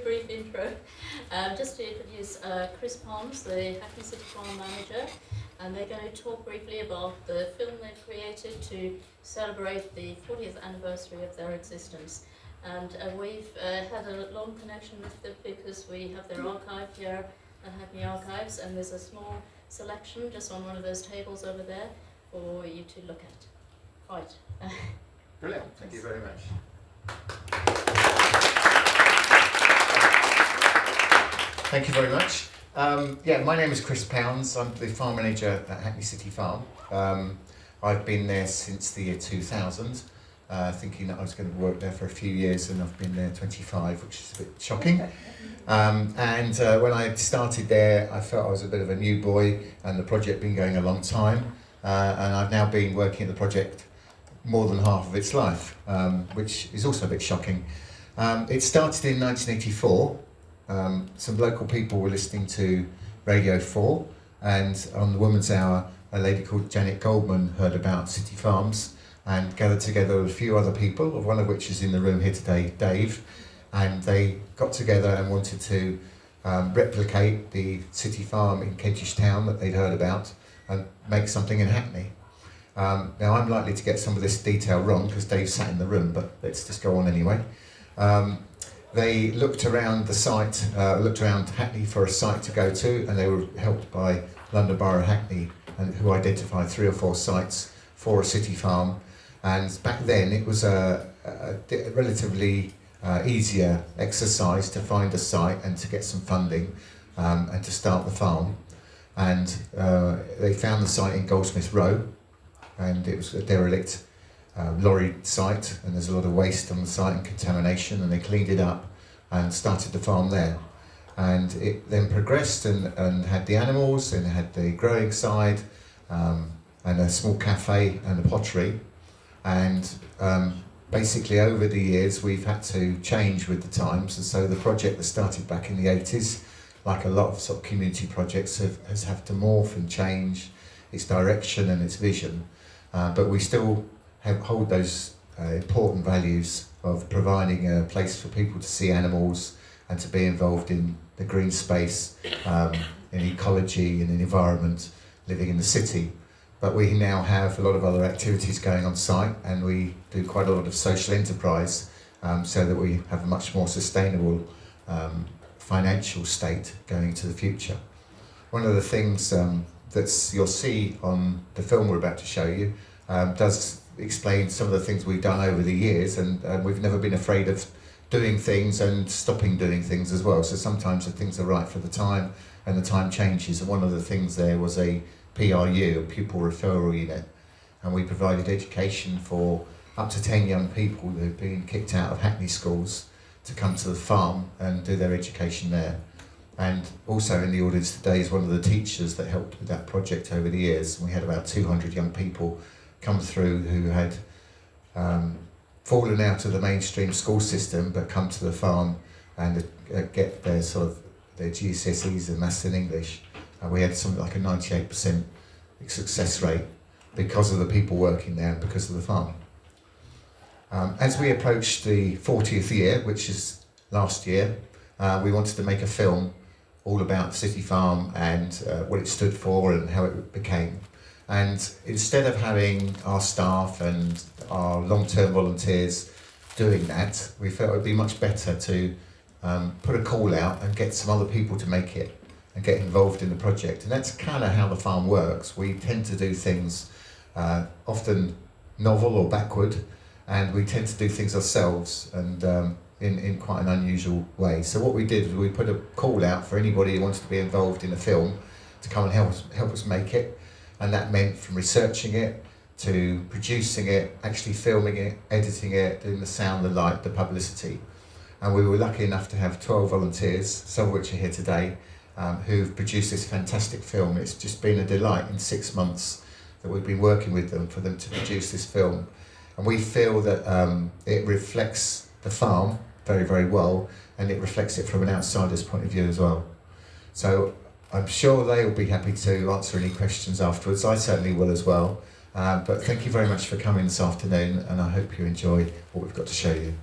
brief intro. Just to introduce Chris Pons, the Hackney City Farm manager, and they're going to talk briefly about the film they've created to celebrate the 40th anniversary of their existence. And we've had a long connection with them because we have their archive here at Hackney Archives, and there's a small selection just on one of those tables over there for you to look at. Right. Brilliant, thank you very much. Thank you very much. My name is Chris Pounds. I'm the farm manager at Hackney City Farm. I've been there since the year 2000, thinking that I was going to work there for a few years, and I've been there 25, which is a bit shocking. When I started there, I felt I was a bit of a new boy, and the project had been going a long time, and I've now been working at the project more than half of its life, which is also a bit shocking. It started in 1984. Some local people were listening to Radio 4, and on the Woman's Hour, a lady called Janet Goldman heard about City Farms and gathered together with a few other people, one of which is in the room here today, Dave, and they got together and wanted to replicate the City Farm in Kentish Town that they'd heard about and make something in Hackney. Now I'm likely to get some of this detail wrong because Dave sat in the room, but let's just go on anyway. They looked around the site, looked around Hackney for a site to go to, and they were helped by London Borough Hackney, who identified 3 or 4 sites for a city farm. And back then it was a relatively easier exercise to find a site and to get some funding and to start the farm. And they found the site in Goldsmith Row, and it was a derelict lorry site, and there's a lot of waste on the site and contamination, and they cleaned it up and started the farm there. And it then progressed and had the animals, and had the growing side, and a small cafe and a pottery. And basically over the years we've had to change with the times, and so the project that started back in the 80s, like a lot of sort of community projects, has had to morph and change its direction and its vision. But we still hold those important values of providing a place for people to see animals and to be involved in the green space, in ecology and in environment, living in the city. But we now have a lot of other activities going on site, and we do quite a lot of social enterprise, so that we have a much more sustainable financial state going into the future. One of the things that you'll see on the film we're about to show you does explain some of the things we've done over the years, and we've never been afraid of doing things and stopping doing things as well. So sometimes the things are right for the time, and the time changes. And one of the things there was a PRU, a pupil referral unit, and we provided education for up to 10 young people who've been kicked out of Hackney schools to come to the farm and do their education there. And also in the audience today is one of the teachers that helped with that project over the years. We had about 200 young people come through who had fallen out of the mainstream school system but come to the farm and get their their GCSEs in Maths and English. And we had something like a 98% success rate because of the people working there and because of the farm. As we approached the 40th year, which is last year, we wanted to make a film all about City Farm and what it stood for and how it became. And instead of having our staff and our long-term volunteers doing that, we felt it would be much better to put a call out and get some other people to make it and get involved in the project. And that's kind of how the farm works. We tend to do things often novel or backward, and we tend to do things ourselves and in quite an unusual way. So what we did was we put a call out for anybody who wants to be involved in a film to come and help us make it. And that meant from researching it to producing it, actually filming it, editing it, doing the sound, the light, the publicity. And we were lucky enough to have 12 volunteers, some of which are here today, who've produced this fantastic film. It's just been a delight in 6 months that we've been working with them for them to produce this film. And we feel that it reflects the farm very, very well, and it reflects it from an outsider's point of view as well. So I'm sure they will be happy to answer any questions afterwards. I certainly will as well. But thank you very much for coming this afternoon, and I hope you enjoy what we've got to show you.